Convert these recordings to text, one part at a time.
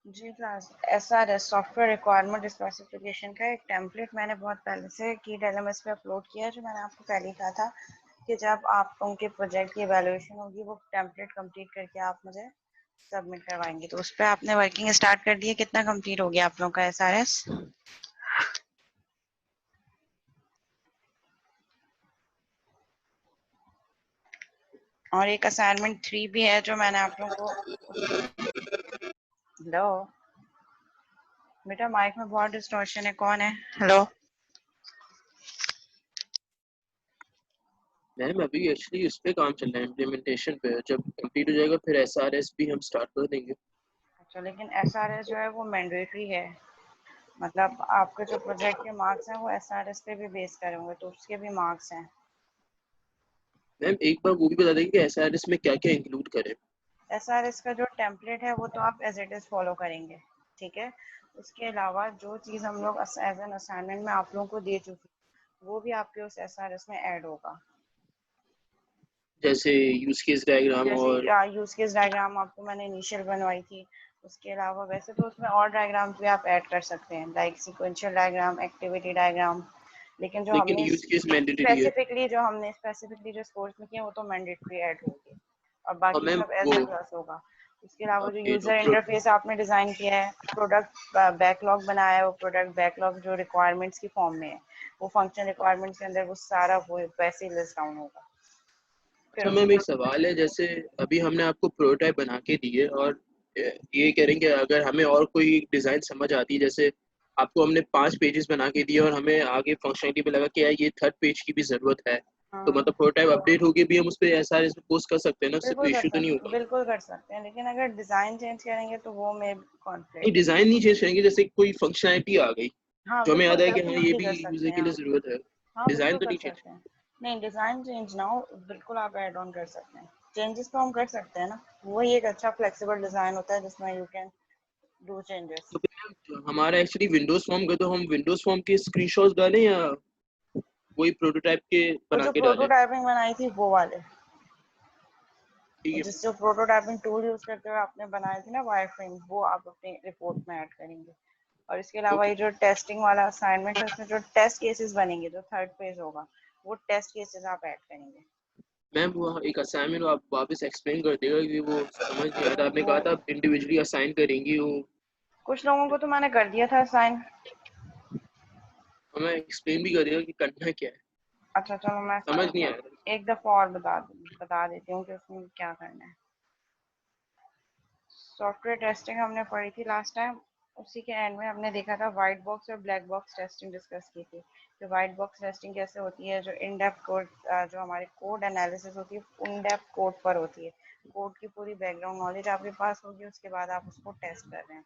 जी class SRS software requirement specification का एक template मैंने बहुत पहले से कीट एलएमएस पे अपलोड किया है, जो मैंने आपको पहले ही कहा था कि जब आप उनके प्रोजेक्ट की एवेल्युएशन होगी वो टेम्पलेट कंप्लीट करके आप मुझे सबमिट करवाएंगे। तो उस पर आपने वर्किंग स्टार्ट कर दी है। कितना कंप्लीट हो गया आप लोगों का SRS? और एक असाइनमेंट 3 भी है जो मैंने आप लोगों को। हेलो बेटा, माइक में बहुत डिस्टॉर्शन है, कौन है? हेलो मैम अभी एक्चुअली उस पे काम चल रहा है, इम्प्लीमेंटेशन पे। जब कंप्लीट हो जाएगा फिर एसआरएस भी हम स्टार्ट कर देंगे। अच्छा, लेकिन SRS जो है वो मैंडेटरी है। मतलब आपके जो प्रोजेक्ट के मार्क्स हैं वो SRS पे भी बेस करे होंगे, तो उसके भी मार्क्स हैं। मैम एक बार वो भी बता देंगे कि एसआरएस में क्या क्या इंक्लूड करें। SRS का जो टेम्पलेट है वो तो आप एज इट इज़ फॉलो करेंगे, ठीक है। उसके अलावा जो चीज़ हम लोग एज एन असाइनमेंट में आप लोगों को दे चुकी, वो भी आपके उस SRS में ऐड होगा। जैसे यूज केस डायग्राम जैसे और यूज केस डायग्राम आपको मैंने इनिशियल बनवाई थी। उसके अलावा वैसे तो उसमें और डायग्राम्स भी आप ऐड कर सकते हैं, like sequential diagram, activity diagram. लेकिन लेकिन यूज केस मैंडेटरी है। स्पेसिफिकली जो स्कोर्स में किया वो तो मैंडेटरी ऐड होगी, और और बाकी मैम सब वो एज ए प्लस होगा। उसके अलावा जो ओके तो यूजर इंटरफेस आपने डिजाइन किया है, प्रोडक्ट बैकलॉग बनाया है, वो प्रोडक्ट बैकलॉग जो रिक्वायरमेंट्स की फॉर्म में है, वो फंक्शन रिक्वायरमेंट्स के अंदर वो सारा वो वैसे ही लिस्ट डाउन होगा। फिर अच्छा मैम एक सवाल है, जैसे अभी हमने आपको प्रोटोटाइप बना के दी है और ये कह रहे हैं कि अगर हमें और कोई डिज़ाइन समझ आती है, जैसे आपको हमने 5 पेजेस बना के दिए और हमें आगे फंक्शनलिटी पे लगा कि यार ये थर्ड पेज की भी ज़रूरत है, तो हाँ, मतलब प्रोटोटाइप अपडेट होके भी हम उस पर एसआरएस में पोस्ट कर सकते हैं ना, उससे कोई इशू तो नहीं होगा? बिल्कुल कर सकते हैं, लेकिन अगर डिजाइन चेंज करेंगे तो वो में नहीं कॉन्फ्लिक्ट। डिज़ाइन नहीं चेंज करेंगे, जैसे कोई फंक्शनलिटी आ गई हाँ जो हमें याद है कि हाँ ये डेफिनेटली भी कर सकते यूज़र हैं के लिए आप। ज़रूरत है, हाँ डिज़ाइन बिल्कुल तो कर नहीं चेंज। सकते हैं। नहीं, डिजाइन चेंज ना हो, बिल्कुल आप ऐड ऑन कर सकते हैं। चेंजेस तो हम कर सकते हैं ना, वही एक अच्छा फ्लेक्सिबल डिजाइन होता है जिसमें यू कैन डू चेंजेस। तो फिर मैम हमारा एक्चुअली विंडोज फॉर्म का, तो हम विंडोज फॉर्म के स्क्रीनशॉट्स डालें या वही प्रोटोटाइप के वो बना जो के डालें? प्रोटोटाइपिंग बनाई थी वो वाले, ठीक है। जिस जो प्रोटोटाइपिंग टूल यूज करते हुए आपने बनाए थे ना वायर फ्रेम, वो आप अपनी रिपोर्ट में ऐड करेंगे। और इसके अलावा ओके ये जो टेस्टिंग वाला असाइनमेंट है, उसमें जो टेस्ट केसेस बनेंगे, जो थर्ड पेज होगा, वो टेस्ट केसेस आप ऐड करेंगे। मैम वो एक असाइनमेंट आप वापस एक्सप्लेन कर देगा कि वो समझ नहीं आया था, आपने वो कहा था आप इंडिविजुअली असाइन करेंगी वो। कुछ लोगों को तो मैंने कर दिया था असाइन। हमें एक्सप्लेन भी कर देगा कि करना क्या है, अच्छा चलो, मैं समझ नहीं आया था। एक दफा और बता देती हूँ कि उसमें क्या करना है। सॉफ्टवेयर टेस्टिंग हमने पढ़ी थी लास्ट टाइम। उसी के एंड में हमने देखा था वाइट बॉक्स और ब्लैक बॉक्स टेस्टिंग डिस्कस की थी। तो वाइट बॉक्स टेस्टिंग कैसे होती है, जो इन डेप्थ कोड, जो हमारे कोड एनालिसिस होती है इन डेप्थ कोड पर होती है। कोड की पूरी बैकग्राउंड नॉलेज आपके पास होगी, उसके बाद आप उसको टेस्ट कर रहे हैं।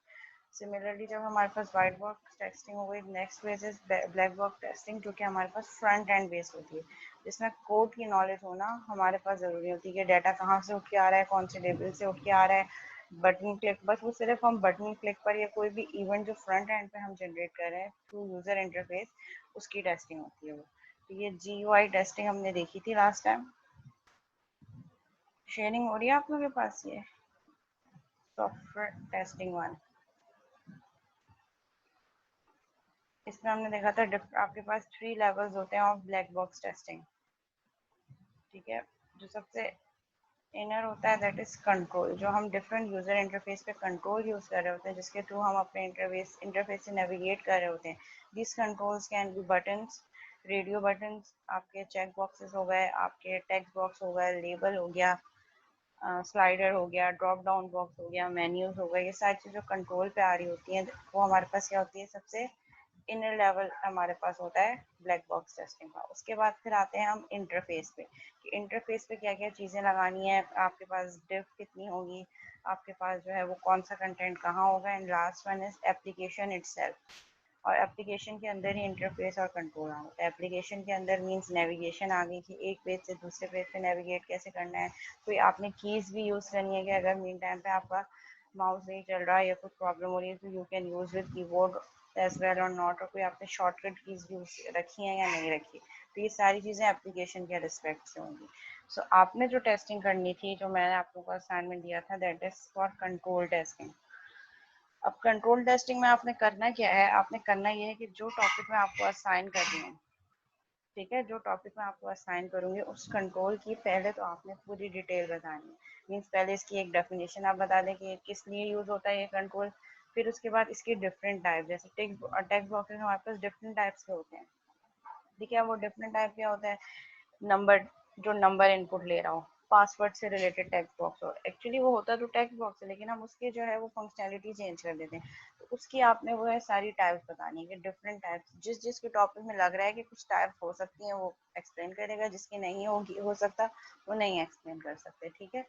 सिमिलरली जब हमारे पास वाइट बॉक्स टेस्टिंग हो गई, next phase is black box testing, जो कि हमारे पास फ्रंट एंड बेस्ड होती है, जिसमें कोड की नॉलेज होना हमारे पास ज़रूरी होती है कि डाटा कहाँ से उठ के आ रहा है, कौन से लेवल से उठ के आ रहा है। बटन क्लिक, बस वो सिर्फ हम बटन क्लिक पर या कोई भी इवेंट जो फ्रंट एंड पे हम जनरेट कर रहे हैं थ्रू यूजर इंटरफेस, उसकी टेस्टिंग होती है वो। तो ये GUI टेस्टिंग हमने देखी थी लास्ट टाइम। शेयरिंग हो रही है आप लोगों के पास? ये सॉफ्टवेयर टेस्टिंग वन, इसमें हमने देखा था आपके पास 3 लेवल्स होते हैं ऑफ ब्लैक बॉक्स टेस्टिंग, ठीक है। जो सबसे इनर होता है दैट इज कंट्रोल, जो हम डिफरेंट यूजर इंटरफेस पे कंट्रोल यूज कर रहे होते हैं, जिसके थ्रू हम अपने इंटरफेस से नेविगेट कर रहे होते हैं। This controls can be buttons, radio buttons, आपके चेक बॉक्सेस हो गए, आपके टेक्स्ट बॉक्स हो गए, लेबल हो गया, स्लाइडर हो गया, ड्रॉप डाउन बॉक्स हो गया, मेन्यूज हो गए। ये सारी चीज़ें कंट्रोल पे आ रही होती हैं, वो हमारे पास क्या होती है, सबसे इनर लेवल हमारे पास होता है ब्लैक बॉक्स टेस्टिंग का। उसके बाद फिर आते हैं हम इंटरफेस पे, कि इंटरफेस पे क्या क्या चीज़ें लगानी है, आपके पास डिव कितनी होगी, आपके पास जो है वो कौन सा कंटेंट कहाँ होगा। And last one is application itself, और एप्लीकेशन के अंदर ही इंटरफेस और कंट्रोल आ होता है। एप्लीकेशन के अंदर मींस नेविगेशन आ गई कि एक पेज से दूसरे पेज पे नेविगेट कैसे करना है। कोई आपने कीज़ भी यूज़ करनी है कि अगर मीन टाइम पे आपका माउस नहीं चल रहा है या कुछ प्रॉब्लम हो रही है, तो you can use with keyboard as well और नॉट, और कोई आपने शॉर्टकट कीज़ यूज रखी हैं या नहीं रखी। तो ये सारी चीज़ें एप्लीकेशन के रिस्पेक्ट से होंगी। सो आपने जो टेस्टिंग करनी थी, जो मैंने आप लोगों को असाइनमेंट दिया था, that is for control testing. अब कंट्रोल टेस्टिंग में आपने करना क्या है, आपने करना ये है कि जो टॉपिक मैं आपको असाइन कर रही हूँ, ठीक है, जो टॉपिक मैं आपको असाइन करूंगी उस कंट्रोल की पहले तो आपने पूरी डिटेल बतानी है। मीन्स पहले इसकी एक डेफिनेशन आप बता दें कि किस लिए यूज होता है ये कंट्रोल। फिर उसके बाद इसके डिफरेंट टाइप, जैसे टेक्स्ट बॉक्सेस हमारे पास डिफरेंट टाइप्स के होते हैं, ठीक है। वो डिफरेंट टाइप क्या होता है, नंबर, जो नंबर इनपुट ले रहा हो, पासवर्ड से रिलेटेड टेक्स्ट बॉक्स हो, एक्चुअली वो होता तो टेक्स्ट बॉक्स है लेकिन हम उसके जो है वो फंक्शनैलिटी चेंज कर देते हैं। तो उसकी आपने वो है सारी टाइप्स बतानी है कि डिफरेंट टाइप्स, जिस जिसके टॉपिक में लग रहा है कि कुछ टाइप्स हो सकती हैं वो एक्सप्लेन करेगा, जिसकी नहीं होगी हो सकता वो नहीं एक्सप्लेन कर सकते, ठीक है।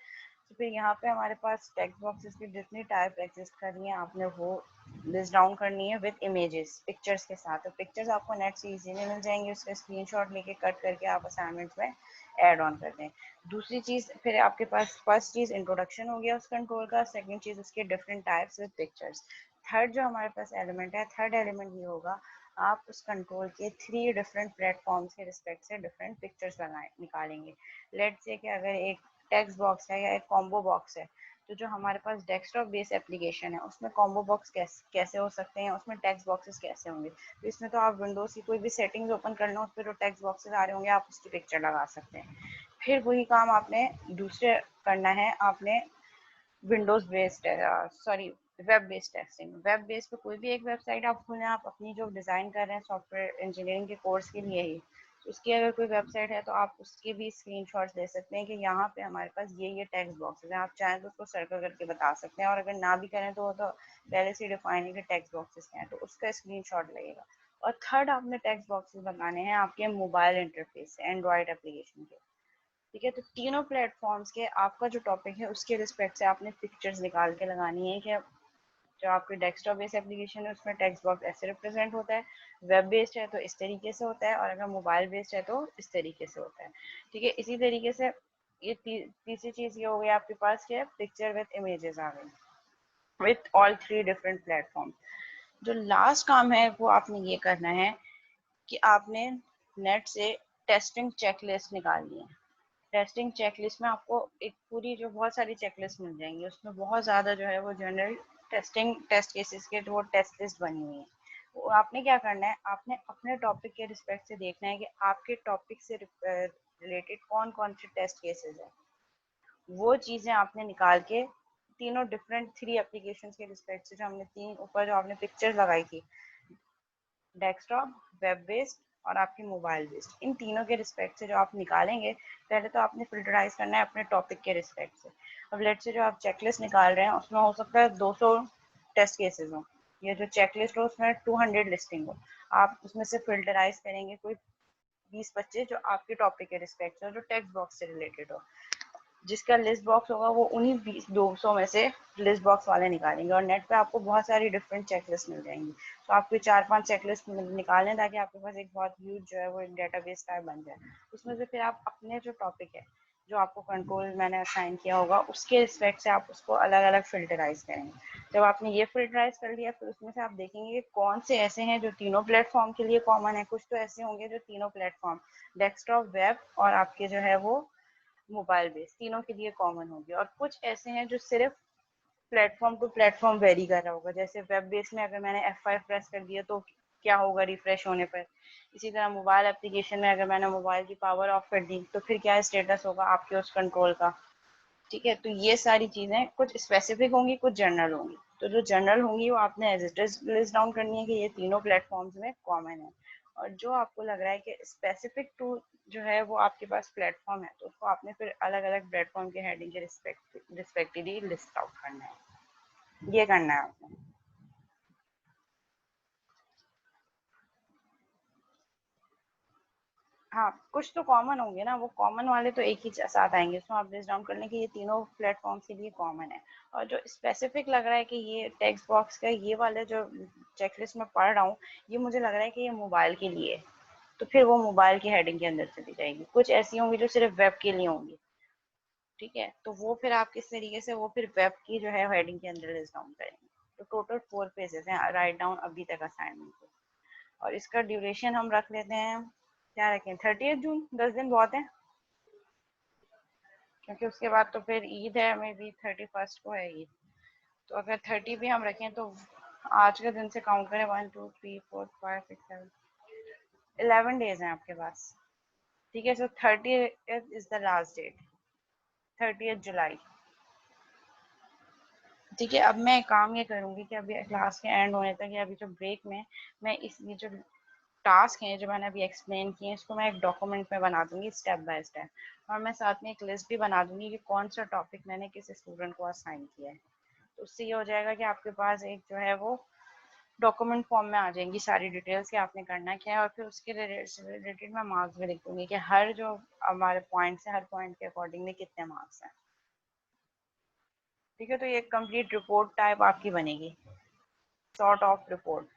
तो फिर यहाँ पे हमारे पास टेक्स्ट बॉक्सेस की जितनी टाइप एग्जिस्ट कर रही है आपने वो लिस्ट डाउन करनी है विद इमेजेस, पिक्चर्स के साथ। तो पिक्चर्स आपको नेट से इजीली मिल जाएंगी, उसका स्क्रीनशॉट लेके कट करके आप असाइनमेंट्स में ऐड ऑन कर दें। दूसरी चीज़ फिर आपके पास, फर्स्ट चीज़ इंट्रोडक्शन हो गया उस कंट्रोल का, सेकंड चीज़ उसके different types with pictures. Third जो हमारे पास एलिमेंट है, थर्ड एलिमेंट ये होगा, आप उस कंट्रोल के 3 डिफरेंट प्लेटफॉर्म्स के रिस्पेक्ट से डिफरेंट पिक्चर्स लगाए निकालेंगे। लेट्स से कि अगर एक टेक्स्ट बॉक्स है या एक कॉम्बो बॉक्स है, तो जो हमारे पास डेस्कटॉप बेस्ड एप्लीकेशन है उसमें कॉम्बो बॉक्स कैसे हो सकते हैं, उसमें टेक्स्ट बॉक्सेस कैसे होंगे। तो इसमें तो आप विंडोज की कोई भी सेटिंग्स ओपन कर लो, उस पर जो टेक्स्ट बॉक्सेस आ रहे होंगे आप उसकी पिक्चर लगा सकते हैं। फिर वही काम आपने दूसरे करना है, आपने Windows based, sorry, web based testing. Web based पे कोई भी एक वेबसाइट आप खोलें, आप अपनी जो डिज़ाइन कर रहे हैं सॉफ्टवेयर इंजीनियरिंग के कोर्स के लिए ही, उसकी अगर कोई वेबसाइट है तो आप उसके भी स्क्रीनशॉट्स ले सकते हैं कि यहाँ पे हमारे पास ये टेक्स्ट बॉक्सेस हैं, आप चाहें तो उसको सर्कल करके बता सकते हैं, और अगर ना भी करें तो वो तो पहले से डिफाइन है कि टेक्स्ट बॉक्सेस हैं तो उसका स्क्रीनशॉट लगेगा। और थर्ड आपने टेक्स्ट बॉक्सेस बनाने हैं आपके मोबाइल इंटरफेस से, एंड्रॉयड एप्लीकेशन के, ठीक है। तो तीनों प्लेटफॉर्म्स के आपका जो टॉपिक है उसके रिस्पेक्ट से आपने पिक्चर्स निकाल के लगानी है कि जो आपके डेस्कटॉप बेस्ड एप्लीकेशन है उसमें टेक्स्ट बॉक्स ऐसे रिप्रेजेंट होता है, वेब बेस्ड है तो इस तरीके से होता है, और अगर मोबाइल बेस्ड है तो इस तरीके से होता है, ठीक है। इसी तरीके से ये तीसरी चीज़ ये हो गई आपके पास कि पिक्चर विद इमेजेस आ गई विथ ऑल 3 डिफरेंट प्लेटफॉर्म। जो लास्ट काम है वो आपने ये करना है कि आपने नेट से टेस्टिंग चेकलिस्ट निकालनी है। टेस्टिंग चेकलिस्ट में आपको एक पूरी जो बहुत सारी चेकलिस्ट मिल जाएंगी, उसमें बहुत ज़्यादा जो है वो जनरल टेस्टिंग टेस्ट केसेस के जो वो टेस्ट लिस्ट बनी हुई है। वो आपने क्या करना है, आपने अपने टॉपिक के रिस्पेक्ट से देखना है कि आपके टॉपिक से रिलेटेड कौन कौन से टेस्ट केसेस है, वो चीज़ें आपने निकाल के तीनों डिफरेंट 3 एप्लीकेशंस के रिस्पेक्ट से, जो हमने तीन ऊपर जो आपने पिक्चर्स लगाई थी, डेस्कटॉप, वेब बेस्ड और आपकी मोबाइल बेस्ड, इन तीनों के रिस्पेक्ट से जो आप निकालेंगे, पहले तो आपने फिल्टराइज करना है अपने टॉपिक के रिस्पेक्ट से। अब लेट से जो आप चेकलिस्ट निकाल रहे हैं उसमें हो सकता है 200 टेस्ट केसेस हो, या जो चेकलिस्ट हो उसमें 200 लिस्टिंग हो। आप उसमें से फिल्टराइज करेंगे कोई 20-25 जो आपके टॉपिक के रिस्पेक्ट से, जो टेक्स्ट बॉक्स से रिलेटेड हो। जिसका लिस्ट बॉक्स होगा वो उन्हीं 200 में से लिस्ट बॉक्स वाले निकालेंगे, और नेट पे आपको बहुत सारी डिफरेंट चेकलिस्ट मिल जाएंगी। तो आपके 4-5 चेकलिस्ट निकालें ताकि आपके पास एक बहुत ह्यूज जो है वो एक डेटाबेस टाइप बन जाए। उसमें से फिर आप अपने जो टॉपिक है, जो आपको कंट्रोल मैंने असाइन किया होगा, उसके रिस्पेक्ट से आप उसको अलग अलग फिल्टराइज करेंगे। जब आपने ये फिल्टराइज कर लिया फिर उसमें से आप देखेंगे कौन से ऐसे हैं जो तीनों प्लेटफॉर्म के लिए कॉमन है। कुछ तो ऐसे होंगे जो तीनों प्लेटफॉर्म, डेस्कटॉप, वेब और आपके जो है वो मोबाइल बेस, तीनों के लिए कॉमन होगी। और कुछ ऐसे हैं जो सिर्फ प्लेटफॉर्म टू प्लेटफॉर्म वेरी कर रहा होगा, जैसे वेब बेस में अगर मैंने F5 प्रेस कर दिया तो क्या होगा रिफ्रेश होने पर। इसी तरह मोबाइल एप्लीकेशन में अगर मैंने मोबाइल की पावर ऑफ कर दी तो फिर क्या स्टेटस होगा आपके उस कंट्रोल का, ठीक है। तो ये सारी चीज़ें कुछ स्पेसिफिक होंगी, कुछ जनरल होंगी। तो जो जनरल होंगी वो आपने as it is list down करनी है कि ये तीनों प्लेटफॉर्म्स में कॉमन है। और जो आपको लग रहा है कि स्पेसिफिक टू जो है वो आपके पास प्लेटफॉर्म है, तो उसको आपने फिर अलग अलग प्लेटफॉर्म के हेडिंग के रिस्पेक्टिवली लिस्ट आउट करना है, ये करना है आपने। हाँ, कुछ तो कॉमन होंगे ना, वो कॉमन वाले तो एक ही साथ आएंगे, उसमें आप लिस्ट डाउन कर लें कि ये तीनों प्लेटफॉर्म्स के लिए कॉमन है। और जो स्पेसिफिक लग रहा है कि ये टेक्स्ट बॉक्स का ये वाले जो चेकलिस्ट में पढ़ रहा हूँ, ये मुझे लग रहा है कि ये मोबाइल के लिए है, तो फिर वो मोबाइल की हेडिंग के अंदर चली जाएगी। कुछ ऐसी होंगी जो सिर्फ वेब के लिए होंगी, ठीक है, तो वो फिर आप किस तरीके से वो फिर वेब की जो है हेडिंग के अंदर लिस्ट डाउन करेंगे। तो टोटल 4 पेजेस हैं राइट डाउन अभी तक असाइनमेंट को। और इसका ड्यूरेशन हम रख लेते हैं, क्या रखें, 30 जून, 10 दिन बहुत है, क्योंकि उसके बाद तो फिर ईद है, मे बी 31 को है ईद। तो अगर 30 भी हम रखें तो आज के दिन से काउंट करें 1 2 3 4 5 6 7 11 डेज हैं आपके पास। ठीक है, सो 30 इज द लास्ट डेट, 30 जुलाई। ठीक है, अब मैं काम ये करूँगी कि अभी क्लास के एंड होने तक या अभी जो ब्रेक में मैं ये जो टास्क हैं जो मैंने अभी एक्सप्लेन किए हैं इसको मैं एक डॉक्यूमेंट में बना दूंगी स्टेप बाय स्टेप, और मैं साथ में एक लिस्ट भी बना दूंगी कि कौन सा टॉपिक मैंने किस स्टूडेंट को असाइन किया है। तो उससे ये हो जाएगा कि आपके पास एक जो है वो डॉक्यूमेंट फॉर्म में आ जाएंगी सारी डिटेल्स कि आपने करना क्या है, और फिर उसके रिलेटेड मैं मार्क्स भी लिख दूंगी कि हर जो हमारे पॉइंट्स है हर पॉइंट के अकॉर्डिंगली कितने मार्क्स हैं। ठीक है, तो ये कंप्लीट रिपोर्ट टाइप आपकी बनेगी, सॉर्ट ऑफ रिपोर्ट।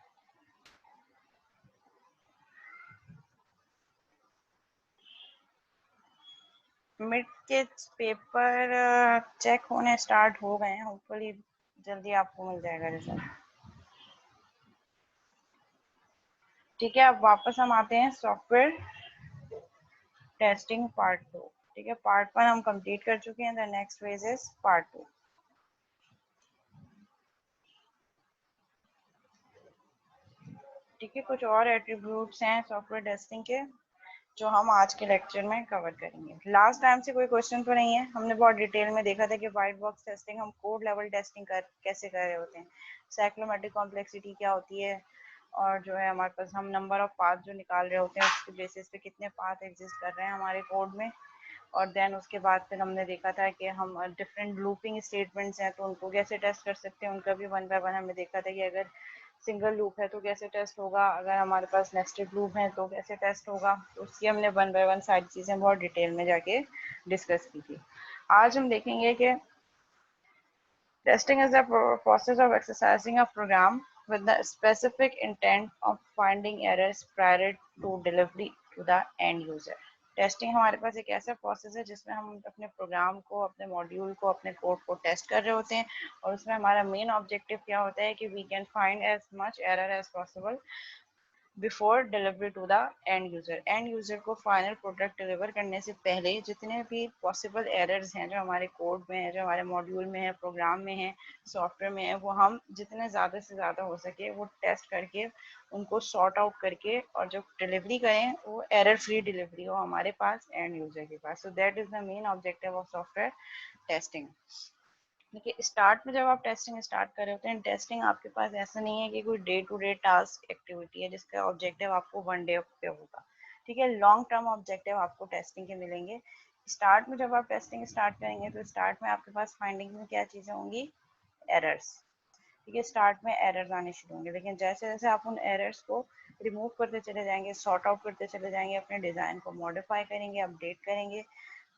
मिड के पेपर चेक होने स्टार्ट हो गए हैं, होपफुली जल्दी आपको मिल जाएगा रिजल्ट। ठीक है, अब वापस हम आते हैं सॉफ्टवेयर टेस्टिंग पार्ट 2। ठीक है, पार्ट 1 हम कंप्लीट कर चुके हैं, the next phase is part 2। ठीक है, कुछ और एट्रीब्यूट्स हैं सॉफ्टवेयर टेस्टिंग के जो हम आज के लेक्चर में कवर करेंगे। लास्ट टाइम से कोई क्वेश्चन तो नहीं है, हमने बहुत डिटेल में देखा था कि वाइट बॉक्स टेस्टिंग हम कोड लेवल टेस्टिंग कैसे कर रहे होते हैं, साइक्लोमेट्रिक कॉम्प्लेक्सिटी क्या होती है, और जो है हमारे पास हम नंबर ऑफ पाथ जो निकाल रहे होते हैं उसके बेसिस पे कितने पाथ एग्जिस्ट कर रहे हैं हमारे कोड में। और देन उसके बाद फिर हमने देखा था कि हम डिफरेंट लूपिंग स्टेटमेंट्स हैं तो उनको कैसे टेस्ट कर सकते हैं, उनका भी वन बाय वन हमने देखा था कि अगर सिंगल लूप है तो कैसे टेस्ट होगा, अगर हमारे पास नेस्टेड लूप है तो कैसे टेस्ट होगा। तो उसकी हमने वन बाय वन सारी चीज़ें बहुत डिटेल में जाके डिस्कस की थी। आज हम देखेंगे कि testing is the process of exercising a program with the specific intent of finding errors prior to delivery to the end user। Testing हमारे पास एक ऐसा प्रोसेस है जिसमें हम अपने प्रोग्राम को, अपने मॉड्यूल को, अपने कोड को टेस्ट कर रहे होते हैं, और उसमें हमारा मेन ऑब्जेक्टिव क्या होता है कि we can find as much error as possible before delivery to the end user. End user को फाइनल प्रोडक्ट डिलीवर करने से पहले जितने भी पॉसिबल एरर्स हैं जो हमारे कोड में है, जो हमारे मॉड्यूल में है, प्रोग्राम में है, सॉफ्टवेयर में है, वो हम जितने ज़्यादा से ज़्यादा हो सके वो टेस्ट करके उनको सॉर्ट आउट करके और जब डिलीवरी करें वो एरर फ्री डिलीवरी हो हमारे पास एंड यूजर के पास। So that is the main objective of software testing. देखिए, स्टार्ट में जब आप टेस्टिंग स्टार्ट कर रहे होते हैं, टेस्टिंग आपके पास ऐसा नहीं है कि कोई day to day task activity है जिसका ऑब्जेक्टिव आपको वन डे पे होगा। ठीक है, लॉन्ग टर्म ऑब्जेक्टिव आपको टेस्टिंग के मिलेंगे। स्टार्ट में जब आप टेस्टिंग स्टार्ट करेंगे तो स्टार्ट में आपके पास फाइंडिंग में क्या चीज़ें होंगी, एरर्स। ठीक है, स्टार्ट में एरर्स आने शुरू होंगे, लेकिन जैसे जैसे आप उन एरर्स को रिमूव करते चले जाएंगे, सॉर्ट आउट करते चले जाएंगे, अपने डिज़ाइन को मॉडिफाई करेंगे, अपडेट करेंगे,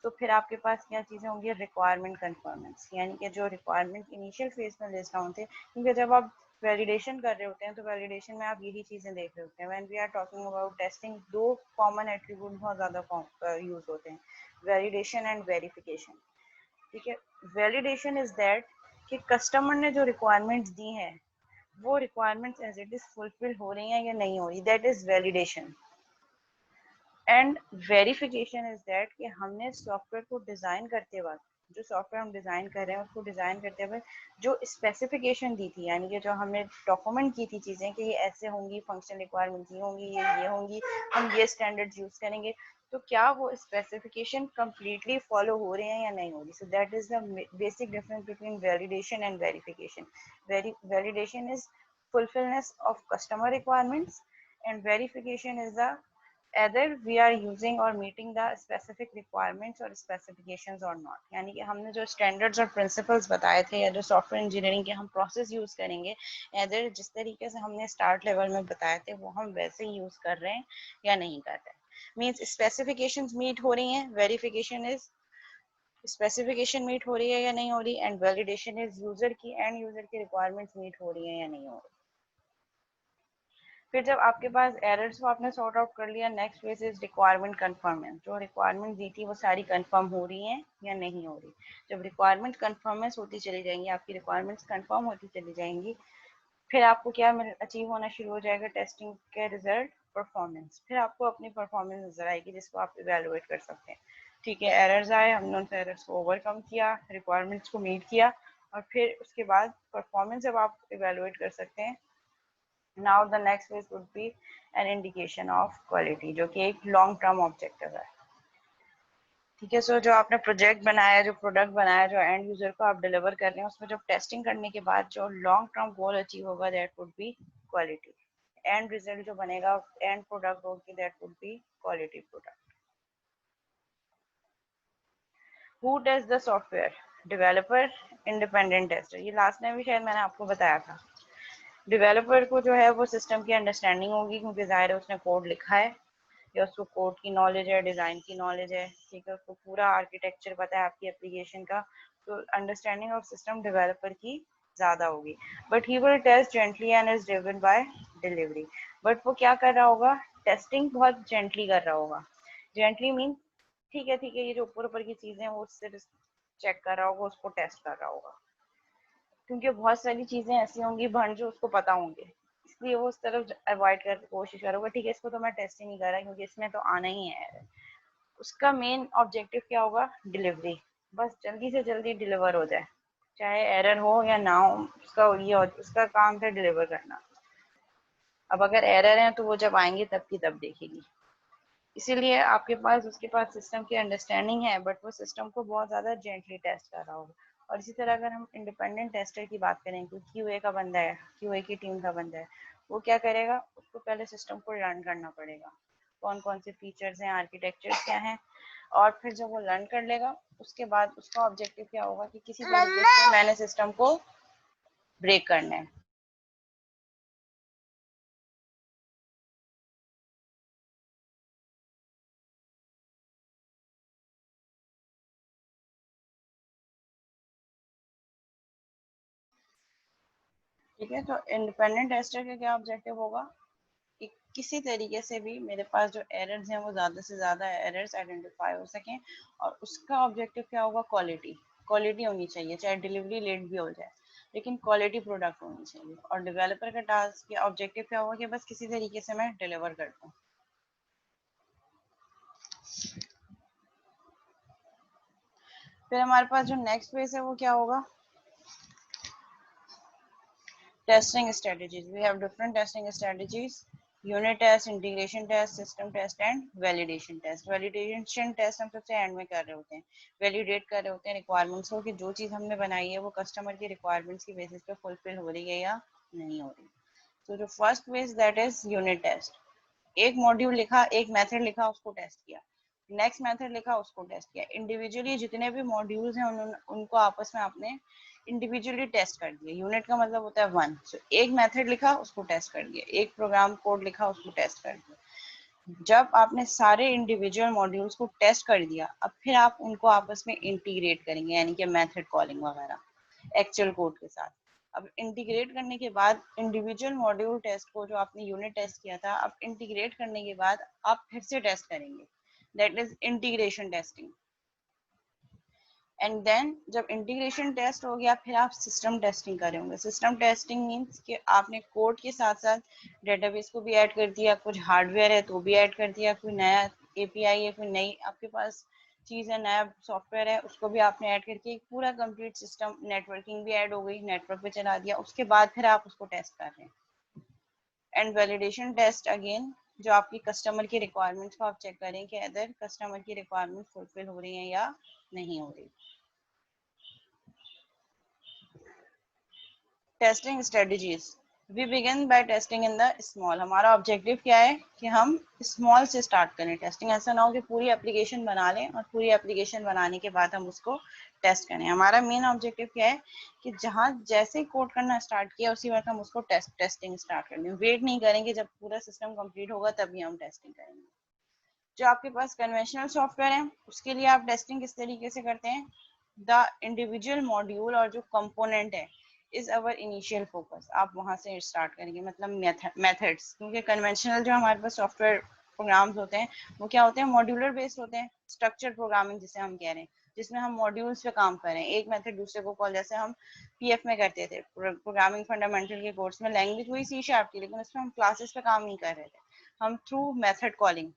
तो फिर आपके पास क्या चीज़ें होंगी, रिक्वायरमेंट कन्फर्मेंस, यानी कि जो रिक्वायरमेंट इनिशियल फेज में लिस्ट डाउन थे, क्योंकि जब आप वैलिडेशन कर रहे होते हैं तो वैलिडेशन में आप यही चीज़ें देख रहे होते हैं। When we are talking about testing, दो कॉमन एट्रीब्यूट बहुत ज़्यादा यूज होते हैं, वैलिडेशन एंड वेरिफिकेशन। ठीक है, वैलिडेशन इज दैट कि कस्टमर ने जो रिक्वायरमेंट्स दी हैं वो requirements as it is fulfil हो रही हैं या नहीं हो रही, that is validation. And verification is that कि हमने सॉफ्टवेयर को डिज़ाइन करते वक्त, जो सॉफ्टवेयर हम डिज़ाइन कर रहे हैं उसको डिज़ाइन करते वक्त जो स्पेसिफिकेशन दी थी, यानी कि जो हमने डॉक्यूमेंट की थी चीज़ें कि ये ऐसे होंगी, फंक्शन रिक्वायरमेंट ये होंगी, ये होंगी, हम ये स्टैंडर्ड्स यूज़ करेंगे, तो क्या वो स्पेसिफिकेशन कम्प्लीटली फॉलो हो रहे हैं या नहीं हो रही। So that is the basic difference between validation and verification. Validation is fulfillment of customer requirements and verification is the either we are using or meeting the specific requirements or specifications or not। यानी कि हमने जो standards और principles बताए थे या जो software engineering के हम प्रोसेस यूज करेंगे, either जिस तरीके से हमने स्टार्ट लेवल में बताए थे वो हम वैसे ही यूज कर रहे हैं या नहीं कर रहे हैं। मीन्स स्पेसिफिकेशंस मीट हो रही हैं, वेरिफिकेशन इज स्पेसिफिकेशन मीट हो रही है या नहीं हो रही, एंड वैलिडेशन इज यूजर की एंड यूजर की रिक्वायरमेंट्स मीट हो रही है या नहीं हो रही। फिर जब आपके पास एरर्स को आपने सॉर्ट आउट कर लिया, next phase is requirement conformance. जो रिक्वायरमेंट दी थी वो सारी कंफर्म हो रही हैं या नहीं हो रही। जब रिक्वायरमेंट कन्फर्मेंस होती चली जाएंगी, आपकी रिक्वायरमेंट्स कंफर्म होती चली जाएंगी, फिर आपको क्या अचीव होना शुरू हो जाएगा, टेस्टिंग के रिजल्ट, परफॉर्मेंस। फिर आपको अपनी परफॉर्मेंस नजर आएगी जिसको आप इवेलुएट कर सकते हैं। ठीक है, एरर्स आए, हमने उन एरर्स को ओवरकम किया, रिक्वायरमेंट्स को मीट किया, और फिर उसके बाद परफॉर्मेंस जब आप इवेलुएट कर सकते हैं, now the next phase would be an indication of quality, जो कि एक लॉन्ग टर्म ऑब्जेक्टिव है। ठीक है, सो जो आपने प्रोजेक्ट बनाया, जो प्रोडक्ट बनाया, जो एंड यूजर को आप डिलीवर कर रहे हैं, उसमें जब टेस्टिंग करने के बाद जो लॉन्ग टर्म गोल अचीव होगा, that would be quality. End result जो बनेगा, एंड प्रोडक्ट होगी, that would be quality product. Who test the software? Developer, independent tester. ये लास्ट में भी शायद मैंने आपको बताया था। डेवलपर को जो है वो सिस्टम की अंडरस्टैंडिंग होगी, क्योंकि जाहिर है उसने कोड लिखा है, या उसको कोड की नॉलेज है, डिज़ाइन की नॉलेज है, ठीक है, उसको पूरा आर्किटेक्चर पता है आपकी एप्लीकेशन का, तो अंडरस्टैंडिंग ऑफ सिस्टम डेवलपर की ज़्यादा होगी। But he will test gently and is driven by delivery. But वो क्या कर रहा होगा? टेस्टिंग बहुत जेंटली कर रहा होगा। जेंटली मीन ठीक है, ये जो ऊपर ऊपर की चीज़ें हैं वो उससे चेक कर रहा होगा, उसको टेस्ट कर रहा होगा, क्योंकि बहुत सारी चीज़ें ऐसी होंगी भंड जो उसको पता होंगे, इसलिए वो उस तरफ अवॉइड करने की कोशिश करोगे। ठीक है, इसको तो मैं टेस्ट ही नहीं कर रहा, क्योंकि इसमें तो आना ही है। उसका मेन ऑब्जेक्टिव क्या होगा? डिलीवरी। बस जल्दी से जल्दी डिलीवर हो जाए, चाहे एरर हो या ना हो, उसका ये उसका काम था डिलीवर करना। अब अगर एरर है तो वो जब आएंगे तब की तब देखेगी। इसीलिए आपके पास उसके पास सिस्टम की अंडरस्टैंडिंग है, बट वो सिस्टम को बहुत ज़्यादा जेंटली टेस्ट कर रहा होगा। और इसी तरह अगर हम इंडिपेंडेंट टेस्टर की बात करें, कोई क्यूए का बंदा है, क्यूए की टीम का बंदा है, वो क्या करेगा? उसको पहले सिस्टम को लर्न करना पड़ेगा, कौन कौन से फीचर्स हैं, आर्किटेक्चर क्या हैं, और फिर जब वो लर्न कर लेगा, उसके बाद उसका ऑब्जेक्टिव क्या होगा कि किसी तरीके से मैंने सिस्टम को ब्रेक करना है। ठीक है, तो इंडिपेंडेंट टेस्टर का क्या ऑब्जेक्टिव होगा कि किसी तरीके से भी मेरे पास जो एरर्स हैं वो ज़्यादा से ज़्यादा एरर्स आइडेंटिफाई हो सकें, और उसका ऑब्जेक्टिव क्या होगा? क्वालिटी। क्वालिटी होनी चाहिए, चाहे डिलीवरी लेट भी हो जाए, लेकिन क्वालिटी प्रोडक्ट होनी चाहिए। और डेवलपर का टास्क या ऑब्जेक्टिव क्या होगा कि बस किसी तरीके से मैं डिलीवर कर दूँ। फिर हमारे पास जो नेक्स्ट फेज है वो क्या होगा? Testing strategies. We have different testing strategies: unit test, integration test, system test and validation test. Validation test हम सबसे एंड में कर रहे होते हैं, वैलिडेट कर रहे होते हैं रिक्वायरमेंट्स को, कि जो चीज़ हमने बनाई है वो कस्टमर की रिक्वायरमेंट्स की बेसिस पे फुलफिल हो रही है या नहीं हो रही। तो जो first phase that is unit test. एक मॉड्यूल लिखा, एक मेथड लिखा, उसको टेस्ट किया, नेक्स्ट मेथड लिखा, उसको टेस्ट किया। इंडिविजुअली जितने भी मॉड्यूल्स हैं उनको आपस में आपने इंडिविजुअली टेस्ट कर दिया। यूनिट का मतलब होता है वन। सो एक मेथड लिखा, उसको टेस्ट कर दिया, एक प्रोग्राम कोड लिखा, उसको टेस्ट कर दिया। जब आपने सारे इंडिविजुअल मॉड्यूल्स को टेस्ट कर दिया, अब फिर आप उनको आपस में इंटीग्रेट करेंगे, यानी कि मेथड कॉलिंग वगैरह एक्चुअल कोड के साथ। अब इंटीग्रेट करने के बाद इंडिविजुअल मॉड्यूल टेस्ट को, जो आपने यूनिट टेस्ट किया था, अब इंटीग्रेट करने के बाद आप फिर से टेस्ट करेंगे, that is integration testing. And then जब इंटीग्रेशन टेस्ट हो गया, फिर आप सिस्टम टेस्टिंग कर रहे होंगे। सिस्टम टेस्टिंग मीन्स कि आपने कोड के साथ साथ डेटाबेस को भी ऐड कर दिया, कुछ हार्डवेयर है तो भी ऐड कर दिया, कोई नया एपीआई है, कोई नई आपके पास चीज़ है, नया सॉफ्टवेयर है, उसको भी आपने ऐड करके एक पूरा कंप्लीट सिस्टम, नेटवर्किंग भी ऐड हो गई, नेटवर्क पे चला दिया, उसके बाद फिर आप उसको टेस्ट कर रहे हैं। एंड वैलिडेशन टेस्ट अगेन, जो आपकी कस्टमर की रिक्वायरमेंट्स को आप चेक करें कि अदर कस्टमर की रिक्वायरमेंट फुलफिल हो रही हैं या नहीं हो रही। Testing strategies. We begin by testing in the small. हमारा ऑब्जेक्टिव क्या है कि हम स्मॉल से स्टार्ट करें टेस्टिंग। ऐसा ना हो कि पूरी एप्लीकेशन बना लें और पूरी एप्लीकेशन बनाने के बाद हम उसको टेस्ट करें। हमारा मेन ऑब्जेक्टिव क्या है कि जहाँ जैसे कोड करना स्टार्ट किया उसी वक्त हम उसको टेस्टिंग स्टार्ट कर दें। वेट नहीं करेंगे जब पूरा सिस्टम कंप्लीट होगा तभी हम टेस्टिंग करेंगे। जो आपके पास कन्वेंशनल सॉफ्टवेयर है उसके लिए आप टेस्टिंग किस तरीके से करते हैं? द इंडिविजुअल मॉड्यूल और जो कंपोनेंट है इज अवर इनिशियल फोकस। आप वहां से स्टार्ट करेंगे, मतलब मेथड्स, क्योंकि कन्वेंशनल जो हमारे पास सॉफ्टवेयर प्रोग्राम्स होते हैं वो क्या होते हैं? मॉड्यूलर बेस्ड होते हैं, स्ट्रक्चर प्रोग्रामिंग जिसे हम कह रहे हैं, जिसमें हम मॉड्यूल्स पे काम कर रहे हैं, एक मेथड दूसरे को कॉल, जैसे हम पीएफ में करते थे, प्रोग्रामिंग फंडामेंटल के कोर्स में। लैंग्वेज वही सी शार्प थी, लेकिन उसमें हम क्लासेस पे काम नहीं कर रहे थे, हम through method calling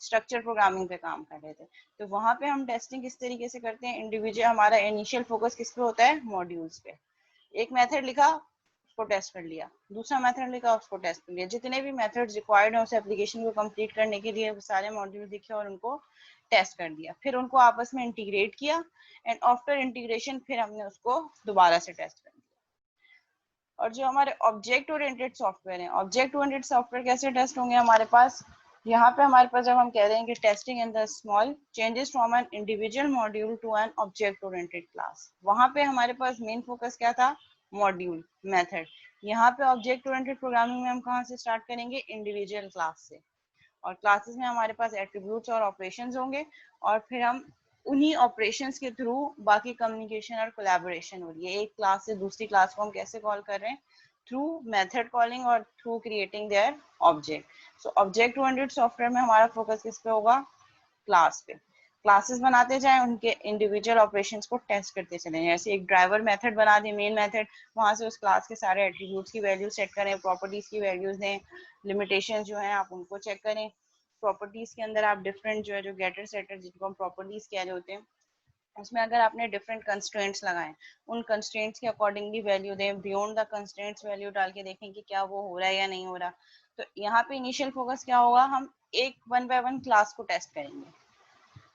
structure programming पे काम कर रहे थे। तो वहां पे हम टेस्टिंग किस तरीके से करते हैं, इंडिविजुअल, हमारा इनिशियल फोकस किस पे होता है, मॉड्यूल्स पे। एक मेथड लिखा, उसको टेस्ट कर लिया, दूसरा मेथड लिखा, उसको टेस्ट कर लिया, जितने भी मेथड्स रिक्वायर्ड हैं उस एप्लीकेशन को कंप्लीट करने के लिए सारे मॉड्यूल लिखे और उनको टेस्ट कर दिया, फिर उनको आपस में इंटीग्रेट किया, एंड आफ्टर इंटीग्रेशन फिर हमने उसको दोबारा से टेस्ट कर दिया। और जो हमारे ऑब्जेक्ट ओरिएंटेड सॉफ्टवेयर हैं, ऑब्जेक्ट ओरिएंटेड सॉफ्टवेयर कैसे टेस्ट होंगे हमारे पास, यहाँ पे हमारे पास जब हम कह रहे हैं कि testing in the small changes from an individual module to an object oriented class, वहां पे हमारे पास मेन फोकस क्या था, मॉड्यूल मेथड। यहाँ पे ऑब्जेक्ट ओरिएंटेड प्रोग्रामिंग में हम कहाँ से स्टार्ट करेंगे, इंडिविजुअल क्लास से, और क्लासेस में हमारे पास एट्रीब्यूट्स और ऑपरेशंस होंगे, और फिर हम उन्हीं ऑपरेशंस के थ्रू बाकी कम्युनिकेशन और कोलैबोरेशन हो रही है। एक क्लास से दूसरी क्लास को हम कैसे कॉल कर रहे हैं, थ्रू मेथड कॉलिंग और through creating their object. So object oriented software में हमारा फोकस किस पे होगा, क्लास पे। क्लासेस बनाते जाएं, उनके इंडिविजुअल ऑपरेशंस को टेस्ट करते चलें। जैसे एक ड्राइवर मेथड बना दें, मेन मेथड, वहां से उस क्लास के सारे एट्रीब्यूट्स की वैल्यू सेट करें, प्रॉपर्टीज की वैल्यूज दें, लिमिटेशन जो है आप उनको चेक करें। प्रॉपर्टीज के अंदर आप डिफरेंट जो है, जो गेटर सेटर जिनको हम प्रॉपर्टीज कह रहे होते हैं, उसमें अगर आपने डिफरेंट कंस्ट्रेंट्स लगाए, उन कंस्ट्रेंट्स के अकॉर्डिंगली वैल्यू दें, बियॉन्ड द कंस्ट्रेंट्स वैल्यू डाल के देखें कि क्या वो हो रहा है या नहीं हो रहा। तो यहाँ पे इनिशियल फोकस क्या होगा, हम एक वन बाय वन क्लास को टेस्ट करेंगे।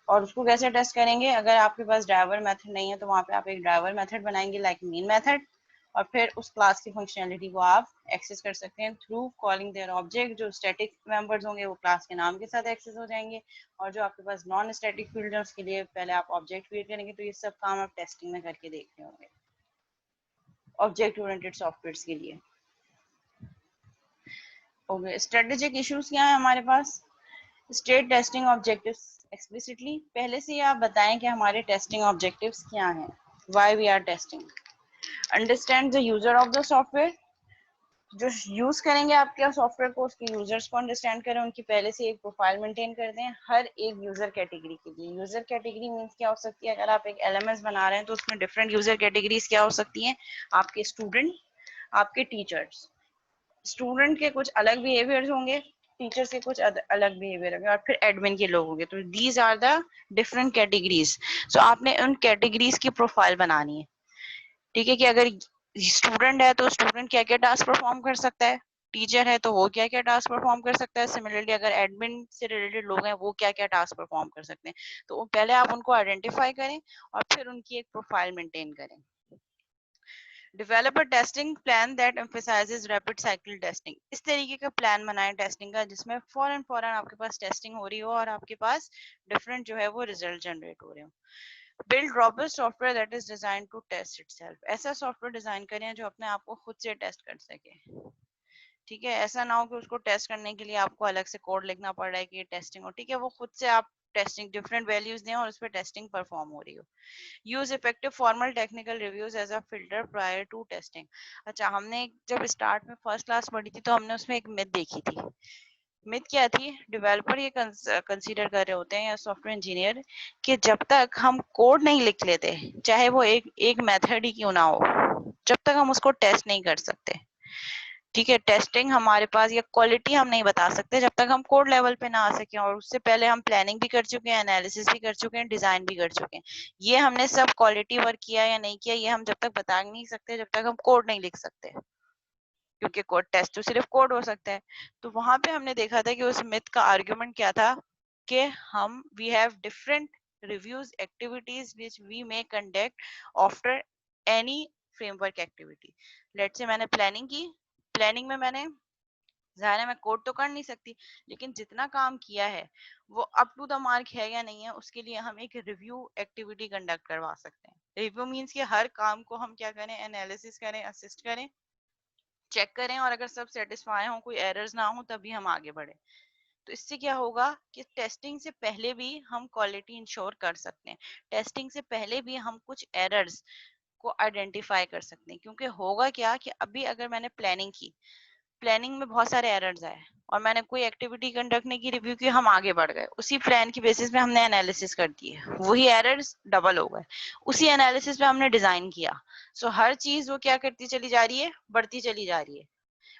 और उसको कैसे टेस्ट करेंगे, अगर आपके पास ड्राइवर मेथड नहीं है तो वहां पे आप एक ड्राइवर मेथड बनाएंगे लाइक मेन मेथड, और फिर उस क्लास की फंक्शनैलिटी को आप एक्सेस कर सकते हैं थ्रू कॉलिंग देयर ऑब्जेक्ट। जो स्टैटिक मेंबर्स होंगे वो क्लास के नाम के साथ एक्सेस हो जाएंगे, और जो आपके पास नॉन स्टैटिक फील्ड है उसके लिए पहले आप ऑब्जेक्ट क्रिएट करेंगे। तो ये सब काम आप टेस्टिंग में करके देख रहे होंगे ऑब्जेक्ट ओरिएंटेड सॉफ्टवेयर के लिए। ओके, स्ट्रेटेजिक इश्यूज क्या है हमारे पास, स्टेट टेस्टिंग ऑब्जेक्टिव्स एक्सप्लिसिटली, पहले से ही आप बताएं कि हमारे टेस्टिंग ऑब्जेक्टिव्स क्या हैं, why we are testing. Understand the user of the software, जो यूज करेंगे आपके सॉफ्टवेयर को उसके यूजर्स को अंडरस्टैंड करें, उनकी पहले से एक प्रोफाइल मेंटेन कर दें हर एक यूजर कैटेगरी के लिए। यूजर कैटेगरी मींस क्या हो सकती है, अगर आप एक एलएमएस बना रहे हैं तो उसमें डिफरेंट यूजर कैटेगरीज क्या हो सकती हैं, आपके स्टूडेंट, आपके टीचर्स। स्टूडेंट के कुछ अलग बिहेवियर्स होंगे, टीचर्स के कुछ अलग बिहेवियर होंगे, और फिर एडमिन के लोग होंगे। तो these are the different categories. So आपने उन कैटेगरीज की प्रोफाइल बनानी है, ठीक है, कि अगर स्टूडेंट है तो स्टूडेंट क्या क्या टास्क परफॉर्म कर सकता है, टीचर है तो वो क्या क्या टास्क परफॉर्म कर सकता है, सिमिलरली अगर एडमिन से रिलेटेड लोग हैं वो क्या क्या टास्क परफॉर्म कर सकते हैं। तो पहले आप उनको आइडेंटिफाई करें और फिर उनकी एक प्रोफाइल मेंटेन करें। Develop a testing plan that emphasises rapid cycle testing, इस तरीके का प्लान बनाएं टेस्टिंग का जिसमें फौरन आपके पास टेस्टिंग हो रही हो और आपके पास डिफरेंट जो है वो रिजल्ट जनरेट हो रहे हो। Build robust software that is design to test itself, ऐसा सॉफ्टवेयर डिजाइन करें जो अपने आप को खुद से टेस्ट कर सके। ठीक है, ऐसा ना हो कि उसको टेस्ट करने के लिए आपको अलग से कोड लिखना पड़ रहा है कि ये टेस्टिंग हो। ठीक है, वो खुद से आप टेस्टिंग डिफरेंट वैल्यूज दें और उस पर टेस्टिंग परफॉर्म हो रही हो। Use effective formal technical reviews as a filter prior to testing. अच्छा, हमने जब स्टार्ट में फर्स्ट क्लास पढ़ी थी तो हमने उसमें एक मिथ देखी थी। मिथ क्या थी, डेवलपर ये कंसीडर कर रहे होते हैं या सॉफ्टवेयर इंजीनियर कि जब तक हम कोड नहीं लिख लेते, चाहे वो एक मेथड ही क्यों ना हो, जब तक हम उसको टेस्ट नहीं कर सकते। ठीक है, टेस्टिंग हमारे पास या क्वालिटी हम नहीं बता सकते जब तक हम कोड लेवल पे ना आ सके, और उससे पहले हम प्लानिंग भी कर चुके हैं, एनालिसिस भी कर चुके हैं, डिजाइन भी कर चुके हैं। ये हमने सब क्वालिटी वर्क किया या नहीं किया ये हम जब तक बता नहीं सकते जब तक हम कोड नहीं लिख सकते, क्योंकि कोड टेस्ट तो सिर्फ कोड हो सकता है। तो वहां पे हमने देखा था कि उस मिथ का आर्गुमेंट क्या था कि हम we have different reviews activities which we may conduct after any framework activity. Let's say मैंने प्लानिंग की, प्लानिंग में मैंने, जाहिर है मैं कोड तो कर नहीं सकती, लेकिन जितना काम किया है वो अप टू द मार्क है या नहीं है उसके लिए हम एक रिव्यू एक्टिविटी कंडक्ट करवा सकते हैं। रिव्यू मींस कि हर काम को हम क्या करें, एनालिसिस करें, असिस्ट करें, चेक करें, और अगर सब सेटिस्फाई हो, कोई एरर्स ना हो, तभी हम आगे बढ़े। तो इससे क्या होगा कि टेस्टिंग से पहले भी हम क्वालिटी इंश्योर कर सकते हैं, टेस्टिंग से पहले भी हम कुछ एरर्स को आइडेंटिफाई कर सकते हैं। क्योंकि होगा क्या कि अभी अगर मैंने प्लानिंग की, प्लानिंग में बहुत सारे एरर्स आए और मैंने कोई एक्टिविटी कंडक्ट नहीं की, रिव्यू की, हम आगे बढ़ गए, उसी प्लान की बेसिस पे हमने एनालिसिस कर दिए, वही एरर्स डबल हो गए, उसी एनालिसिस पे हमने डिजाइन किया। सो हर चीज वो क्या करती चली जा रही है, बढ़ती चली जा रही है।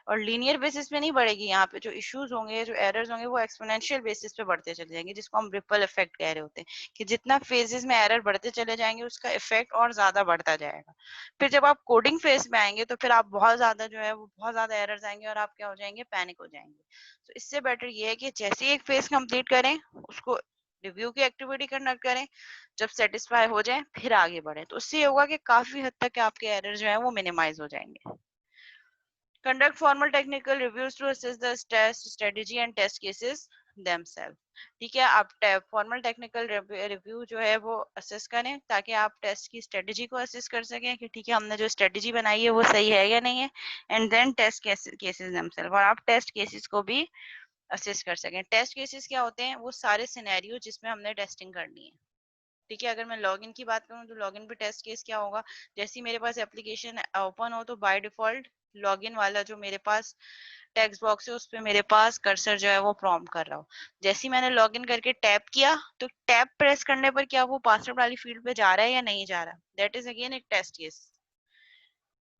और लीनियर बेसिस पे नहीं बढ़ेगी। यहाँ पे जो इश्यूज होंगे, जो एरर्स होंगे, वो एक्सपोनेंशियल बेसिस पे बढ़ते चले जाएंगे, जिसको हम रिपल इफेक्ट कह रहे होते हैं कि जितना फेजेस में एरर बढ़ते चले जाएंगे उसका इफेक्ट और ज्यादा बढ़ता जाएगा। फिर जब आप कोडिंग फेज में आएंगे तो फिर आप बहुत ज्यादा जो है वो बहुत ज्यादा एरर्स आएंगे और आप क्या हो जाएंगे, पैनिक हो जाएंगे। तो इससे बेटर ये है कि जैसे ही एक फेज कंप्लीट करें उसको रिव्यू की एक्टिविटी कंडक्ट करें, जब सेटिस्फाई हो जाए फिर आगे बढ़े। तो उससे ये होगा कि काफी हद तक आपके एरर जो है वो मिनिमाइज हो जाएंगे। Conduct formal technical reviews to assess the test strategy and test cases themselves. ठीक है, आप फॉर्मल टेक्निकल रिव्यू जो है वो असेस करें ताकि आप टेस्ट की स्ट्रेटेजी को असेस कर सकें कि ठीक है हमने जो स्ट्रेटेजी बनाई है वो सही है या नहीं है, and then test cases themselves, और आप टेस्ट केसेस को भी असेस कर सकें। टेस्ट केसेस क्या होते हैं, वो सारे सिनेरियो जिसमें हमने टेस्टिंग करनी है। ठीक है, अगर मैं लॉगिन की बात करूं तो लॉगिन पे टेस्ट केस क्या होगा, जैसे ही मेरे पास एप्लीकेशन ओपन हो तो बाय डिफॉल्ट लॉगिन वाला जो मेरे पास टेक्स्ट बॉक्स है उस पे मेरे पास कर्सर जो है वो प्रॉम्प्ट कर रहा हो। जैसे ही मैंने लॉगिन करके टैप किया तो टैप प्रेस करने पर क्या वो पासवर्ड वाली फील्ड पे जा रहा है या नहीं जा रहा, दैट इज अगेन एक टेस्ट केस।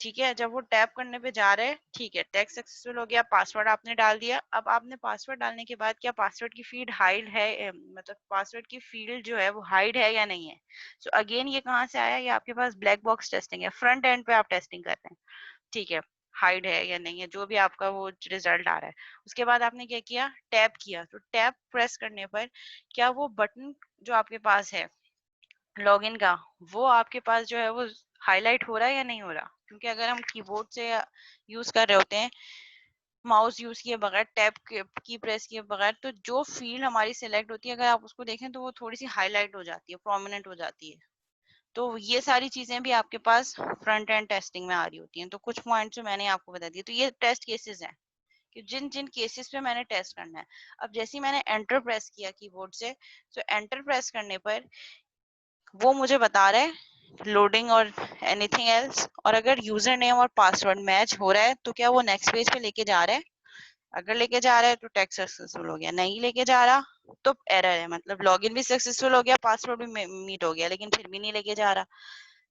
ठीक है, जब वो टैप करने पे जा रहे हैं, ठीक है, टेक्स्ट सक्सेसफुल हो गया, पासवर्ड आपने डाल दिया। अब आपने पासवर्ड डालने के बाद क्या पासवर्ड की फील्ड हाइड है, मतलब पासवर्ड की फील्ड जो है वो हाइड है या नहीं है। सो अगेन ये कहाँ से आया, ये आपके पास ब्लैक बॉक्स टेस्टिंग है, फ्रंट एंड पे आप टेस्टिंग कर रहे हैं। ठीक है, हाइड है या नहीं है, जो भी आपका वो रिजल्ट आ रहा है। उसके बाद आपने क्या किया, टैप किया, तो टैप प्रेस करने पर क्या वो बटन जो आपके पास है लॉगिन का, वो आपके पास जो है वो हाईलाइट हो रहा है या नहीं हो रहा। क्योंकि अगर हम कीबोर्ड से यूज कर रहे होते हैं, माउस यूज किए बगैर, टैप की प्रेस किए बगैर, तो जो फील्ड हमारी सिलेक्ट होती है अगर आप उसको देखें तो वो थोड़ी सी हाईलाइट हो जाती है, प्रोमिनेंट हो जाती है। तो ये सारी चीजें भी आपके पास फ्रंट एंड टेस्टिंग में आ रही होती हैं। तो कुछ पॉइंट्स जो मैंने आपको बता दिए, तो ये टेस्ट केसेस हैं कि जिन जिन केसेस पे मैंने टेस्ट करना है। अब जैसे ही मैंने एंटर प्रेस किया कीबोर्ड से, तो एंटर प्रेस करने पर वो मुझे बता रहा है लोडिंग और एनीथिंग एल्स, और अगर यूजर नेम और पासवर्ड मैच हो रहा है तो क्या वो नेक्स्ट पेज पे लेके जा रहा है। अगर लेके जा रहा है तो टेक्स्ट सक्सेसफुल हो गया, नहीं लेके जा रहा तो एरर है, मतलब लॉगिन भी सक्सेसफुल हो गया, पासवर्ड भी मीट हो गया, लेकिन फिर भी नहीं लेके जा रहा।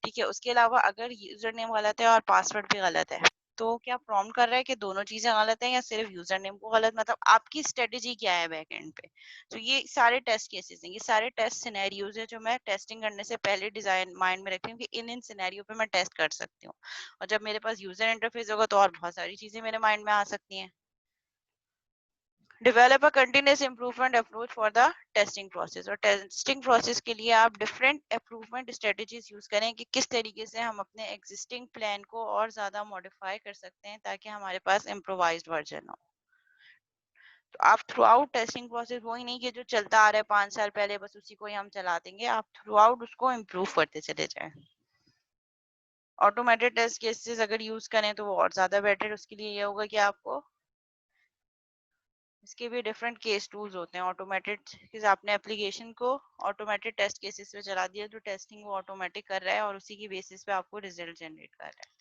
ठीक है, उसके अलावा अगर यूजर नेम गलत है और पासवर्ड भी गलत है, तो क्या प्रॉम्प्ट कर रहा है कि दोनों चीजें गलत है या सिर्फ यूजर नेम को गलत, मतलब आपकी स्ट्रेटेजी क्या है बैक एंड पे। तो ये सारे टेस्ट केसेस हैं, ये सारे टेस्ट सिनेरियोज है जो मैं टेस्टिंग करने से पहले डिजाइन माइंड में रखती हूँ कि इन इन सिनेरियो पे मैं टेस्ट कर सकती हूँ। और जब मेरे पास यूजर इंटरफेस होगा तो और बहुत सारी चीजें मेरे माइंड में आ सकती हैं। Develop a continuous improvement approach for the testing process, और टेस्टिंग प्रोसेस के लिए आप डिफरेंट इम्प्रूवमेंट स्ट्रेटजीज यूज करें कि किस तरीके से हम अपने एग्जिस्टिंग प्लान को और ज्यादा मॉडिफाई कर सकते हैं ताकि हमारे पास इम्प्रोवाइज्ड वर्जन हो। तो आप थ्रू आउट टेस्टिंग प्रोसेस, वही नहीं कि जो चलता आ रहा है 5 साल पहले बस उसी को ही हम चला देंगे, आप थ्रू आउट उसको इम्प्रूव करते चले जाएं। ऑटोमेटेड टेस्ट केसेस अगर यूज करें तो वो और ज्यादा बेटर, उसके लिए ये होगा कि आपको इसके भी डिफरेंट केस टूल्स होते हैं ऑटोमेटेड, कि आपने एप्लीकेशन को ऑटोमेटेड टेस्ट केसेस पे चला दिया तो टेस्टिंग वो ऑटोमेटिक कर रहा है और उसी की बेसिस पे आपको रिजल्ट जनरेट कर रहा है।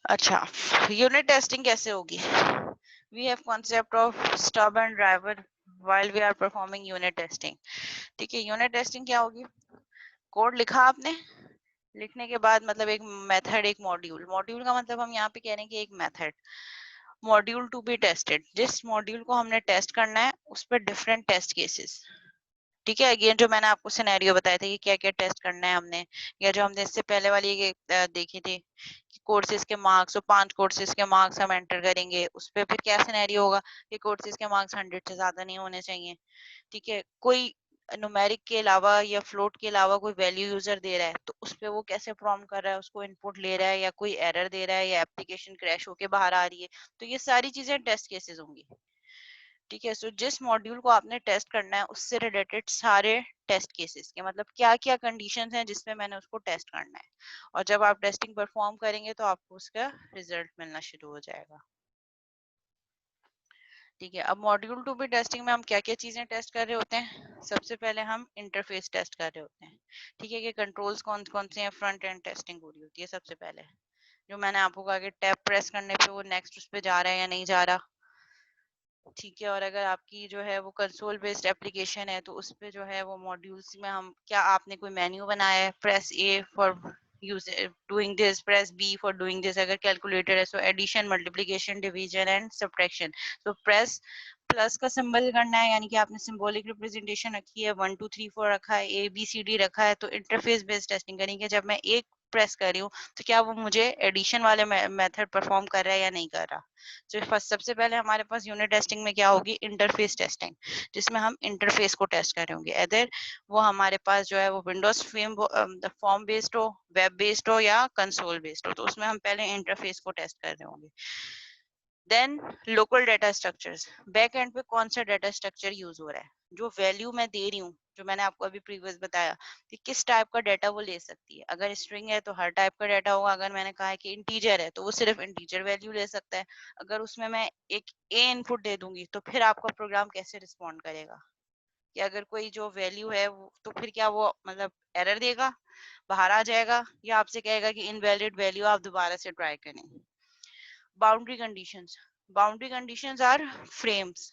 अच्छा, यूनिट टेस्टिंग कैसे होगी। We have concept of stub and driver while we are performing unit testing. ठीक है, यूनिट टेस्टिंग क्या होगी, कोड लिखा आपने, लिखने के बाद मतलब एक मेथड, एक मॉड्यूल, मॉड्यूल का मतलब हम यहाँ पे कह रहे हैं कि एक method, module to be tested, जिस मॉड्यूल को हमने टेस्ट करना है उस पर डिफरेंट टेस्ट केसेस। ठीक है, अगेन जो मैंने आपको सिनेरियो बताया था कि क्या क्या टेस्ट करना है हमने, या जो हमने इससे पहले वाली देखी थी कि कोर्सेज के मार्क्स, तो 5 कोर्सेज के मार्क्स हम एंटर करेंगे, उस पर फिर क्या सिनेरियो होगा कि कोर्सेज के मार्क्स 100 से ज्यादा नहीं होने चाहिए। ठीक है, कोई न्यूमेरिक के अलावा या फ्लोट के अलावा कोई वैल्यू यूजर दे रहा है तो उस पे वो कैसे प्रॉम्प्ट कर रहा है, उसको इनपुट ले रहा है या कोई एरर दे रहा है या एप्लीकेशन क्रैश होके बाहर आ रही है, तो ये सारी चीजें टेस्ट केसेस होंगी। ठीक है, सो जिस मॉड्यूल को आपने टेस्ट करना है उससे रिलेटेड सारे टेस्ट केसेस के मतलब क्या क्या कंडीशंस हैं जिसमें मैंने उसको टेस्ट करना है, और जब आप टेस्टिंग परफॉर्म करेंगे तो आपको उसका रिजल्ट मिलना शुरू हो जाएगा। ठीक है, अब मॉड्यूल टू बी टेस्टिंग में हम क्या क्या चीजें टेस्ट कर रहे होते हैं, सबसे पहले हम इंटरफेस टेस्ट कर रहे होते हैं। ठीक है, कि कंट्रोल्स कौन कौन से हैं, फ्रंट एंड टेस्टिंग हो रही होती है सबसे पहले, जो मैंने आपको कहा कि टैब प्रेस करने पे वो नेक्स्ट उस पे जा रहा है या नहीं जा रहा। ठीक है, और अगर आपकी जो है वो कंसोल बेस्ड एप्लीकेशन है तो उस पे जो है वो मॉड्यूल्स में हम क्या, आपने कोई मेन्यू बनाया है, press A for use doing this, press B for doing this, अगर कैलकुलेटर है so addition, multiplication, division and subtraction, तो प्रेस प्लस का सिंबल करना है, यानी कि आपने सिंबॉलिक रिप्रेजेंटेशन रखी है, 1 2 3 4 रखा है, ए बी सी डी रखा है, तो इंटरफेस बेस्ड टेस्टिंग करेंगे। जब मैं एक प्रेस कर रही हूँ तो क्या वो मुझे एडिशन वाले मेथड परफॉर्म कर रहा है या नहीं कर रहा। तो फर्स्ट सबसे पहले हमारे पास यूनिट टेस्टिंग में क्या होगी, इंटरफेस टेस्टिंग, जिसमें हम इंटरफेस को टेस्ट कर रहे होंगे, अदर वो हमारे पास जो है वो विंडोज फॉर्म बेस्ड हो, वेब बेस्ड हो या कंसोल बेस्ड हो, तो उसमें हम पहले इंटरफेस को टेस्ट कर रहे होंगे। Then local data structures, back end पे कौन सा डाटा स्ट्रक्चर यूज हो रहा है, जो वैल्यू मैं दे रही हूँ, जो मैंने आपको अभी प्रीवियस बताया कि किस टाइप का डाटा वो ले सकती है। अगर स्ट्रिंग है तो हर टाइप का डाटा होगा, अगर मैंने कहा है कि इंटीजर है तो वो सिर्फ इंटीजर वैल्यू ले सकता है। अगर उसमें मैं एक ए इनपुट दे दूंगी तो फिर आपका प्रोग्राम कैसे रिस्पॉन्ड करेगा, कि अगर कोई जो वैल्यू है वो, तो फिर क्या वो मतलब एरर देगा, बाहर आ जाएगा, या आपसे कहेगा कि इनवैलिड वैल्यू, आप दोबारा से ट्राई करें। Boundary conditions, boundary conditions are frames,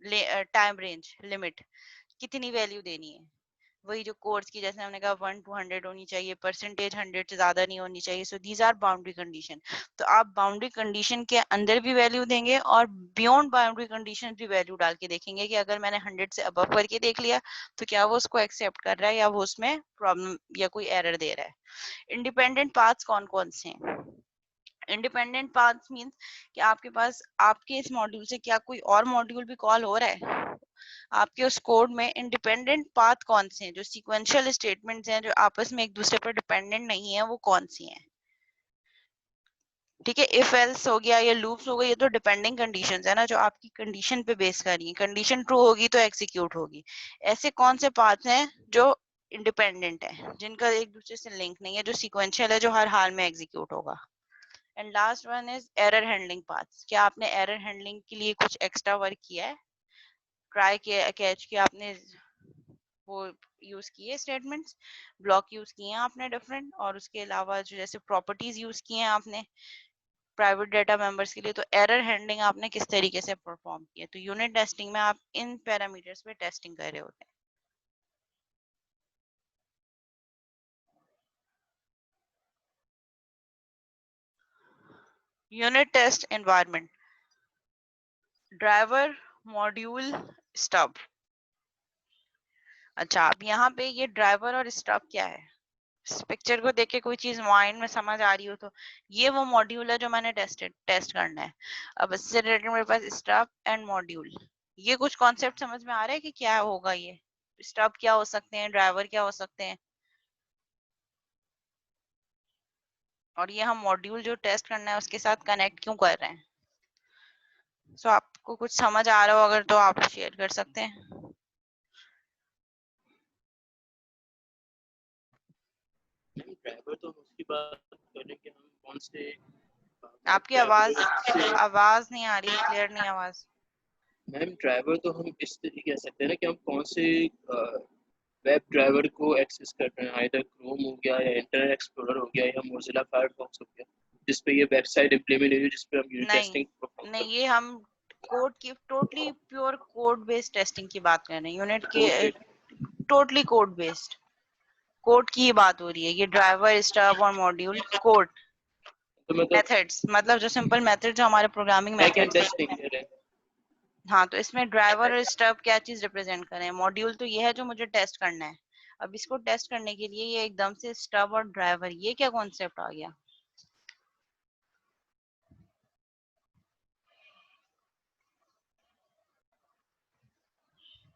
time range, limit, कितनी वैल्यू देनी है, वही जो कोर्स की जैसे हमने कहा 1 to 100 होनी चाहिए, परसेंटेज 100 से ज्यादा नहीं होनी चाहिए। So these are boundary condition. तो आप बाउंड्री कंडीशन के अंदर भी वैल्यू देंगे और बियॉन्ड बाउंड्री कंडीशन भी वैल्यू डाल के देखेंगे कि अगर मैंने 100 से अबव करके देख लिया तो क्या वो उसको एक्सेप्ट कर रहा है या वो उसमें प्रॉब्लम या कोई एरर दे रहा है। इंडिपेंडेंट पाथ्स कौन कौन से हैं, इंडिपेंडेंट पाथ्स मींस कि आपके पास आपके इस मॉड्यूल से क्या कोई और मॉड्यूल भी कॉल हो रहा है, आपके उस कोड में इंडिपेंडेंट पाथ कौन से हैं, जो सीक्वेंशियल स्टेटमेंट्स हैं जो आपस में एक दूसरे पर डिपेंडेंट नहीं है, वो कौन सी हैं। ठीक है, इफ एल्स हो गया या लूप्स हो गए, ये तो डिपेंडिंग कंडीशंस है ना, जो आपकी कंडीशन पे बेस कर रही है, कंडीशन ट्रू होगी तो एग्जीक्यूट होगी। ऐसे कौन से पाथ हैं जो इंडिपेंडेंट है, जिनका एक दूसरे से लिंक नहीं है, जो सीक्वेंशियल है, जो हर हाल में एग्जीक्यूट होगा। And last one is error handling paths, क्या आपने एरर हैंडलिंग के लिए कुछ एक्स्ट्रा वर्क किया है, ट्राई किया, कैच किया आपने, वो यूज किए स्टेटमेंट्स, ब्लॉक यूज किए हैं आपने डिफरेंट, और उसके अलावा जो जैसे प्रॉपर्टीज यूज किए हैं आपने प्राइवेट डेटा मेंबर्स के लिए, तो एरर हैंडलिंग आपने किस तरीके से परफॉर्म किया। तो यूनिट टेस्टिंग में आप इन पैरामीटर्स पे टेस्टिंग कर रहे होते हैं। Unit test environment, driver, module, stub. अच्छा, अब यहाँ पे ये ड्राइवर और स्टब क्या है, इस पिक्चर को देख के कोई चीज माइंड में समझ आ रही हो तो ये वो मॉड्यूल है जो मैंने टेस्ट करना है। अब इससे रिलेटेड मेरे पास स्टब एंड मॉड्यूल, ये कुछ कॉन्सेप्ट समझ में आ रहा है कि क्या होगा, ये स्टब क्या हो सकते हैं, ड्राइवर क्या हो सकते हैं, और ये हम मॉड्यूल जो टेस्ट करना है उसके साथ कनेक्ट क्यों कर रहे हैं। सो आपको कुछ समझ आ रहा हो अगर तो आप शेयर कर सकते हैं। ड्राइवर तो हम उसकी बात करें कि हम कौन से आपकी ड्राइवर से, आवाज नहीं आ रही, क्लियर नहीं आवाज। मैम ड्राइवर तो हम इस तरीके कह सकते हैं ना कि हम कौन से वेब ड्राइवर को एक्सेस कर रहे हैं, आइदर क्रोम हो गया या इंटरनेट एक्सप्लोरर हो गया या मोजिला फायरफॉक्स हो गया, जिस पे ये वेबसाइट इंप्लीमेंट हुई है, जिस पे हम यूनिट नहीं टेस्टिंग परफॉर्म नहीं, कर ये हम कोड की totally pure code based testing की बात कर रहे हैं, यूनिट के रहे हैं। टोटली कोड बेस्ड, कोड की ही बात हो रही है। ये ड्राइवर, स्टब और मॉड्यूल कोड तो मतलब मेथड्स, मतलब जो सिंपल मेथड जो हमारे प्रोग्रामिंग बैक एंड मेथड्स हैं। टेस्टिंग कर रहे हैं। हाँ, तो इसमें ड्राइवर और स्टब क्या चीज रिप्रेजेंट कर रहे हैं, मॉड्यूल तो ये है जो मुझे टेस्ट करना है। अब इसको टेस्ट करने के लिए ये एकदम से स्टब और ड्राइवर, ये क्या कॉन्सेप्ट आ गया।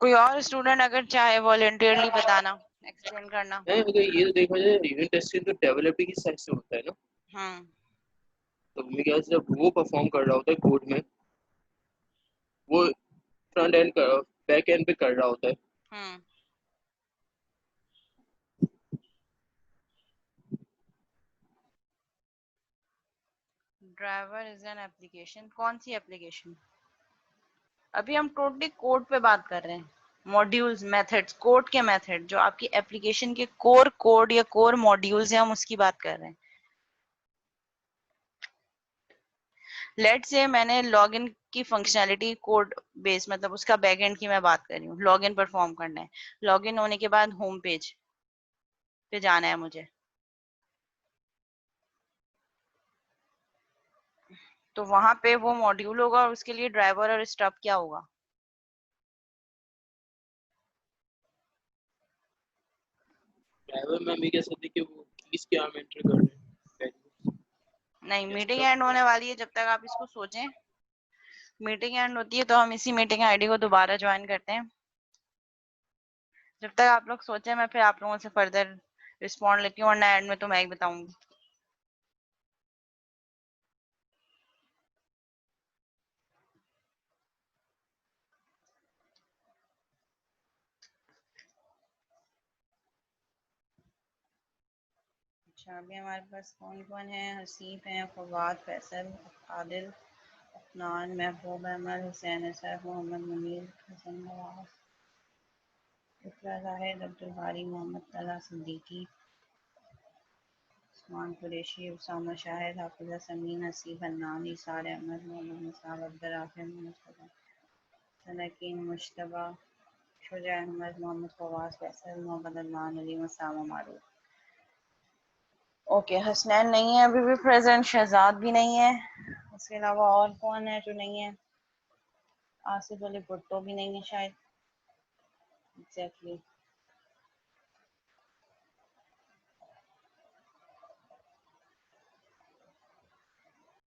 कोई और स्टूडेंट अगर चाहे वॉलंटियरली बताना, एक्सप्लेन करना। है अगर ये तो देखा जाए यूनिट टेस्टिंग तो डेवलपर की साइड से होता है ना, हम्म। तो मेरे ख्याल से जब वो परफॉर्म कर रहा होता है कोड में, वो फ्रंट एंड बैक एंड पे कर रहा होता है। हम्म। ड्राइवर इज एन एप्लीकेशन, कौन सी एप्लीकेशन, अभी हम टोटली कोड पे बात कर रहे हैं। मॉड्यूल्स, मेथड्स, कोड के मेथड जो आपकी एप्लीकेशन के कोर कोड या कोर मॉड्यूल्स हैं, हम उसकी बात कर रहे हैं। लेट से मैंने लॉगिन की फंक्शनैलिटी कोड बेस मतलब उसका बैक एंड की मैं बात कर रही हूँ, लॉगिन परफॉर्म करना है। लॉगिन होने के बाद होम पेज पे जाना है मुझे, तो वहां पे वो मॉड्यूल होगा और उसके लिए ड्राइवर और स्टब क्या होगा? ड्राइवर में हम ये कह सकते हैं कि वो कीज क्या हम एंटर कर रहे हैं। नहीं, मीटिंग स्टब एंड होने वाली है जब तक आप इसको सोचें। मीटिंग एंड होती है तो हम इसी मीटिंग आईडी को दोबारा ज्वाइन करते हैं। जब तक आप लोग सोचें मैं फिर आप लोगों से फर्दर रिस्पॉन्ड लेती हूँ, और ना एंड में तो मैं ही बताऊंगी। अच्छा, अभी हमारे पास कौन कौन है? हसीफ है, फवाद, फैसल, आदिल, अफनान, महबूब अहमद, हुसैन असद, मोहम्मद मुनीर, हसन नवाज, इकरा जाहिद, अब्दुल बारी, मोहम्मद तला सिद्दीकी, उस्मान कुरैशी, उसामा शाहिद, हाफिजा समीन, हसीब हन्नान, इसार अहमद, मोहम्मद मुसाब, अब्दुल राफिम, सनकीन, मुश्तबा, शुजा अहमद, मोहम्मद फवाद, फैसल, मोहम्मद अदनान अली, मसामा मारूफ। ओके, हसनैन नहीं है अभी भी प्रेजेंट, शहजाद भी नहीं है, इसके अलावा और कौन है जो नहीं है? आसिफ अली भुट्टो भी नहीं है शायद। एग्जैक्टली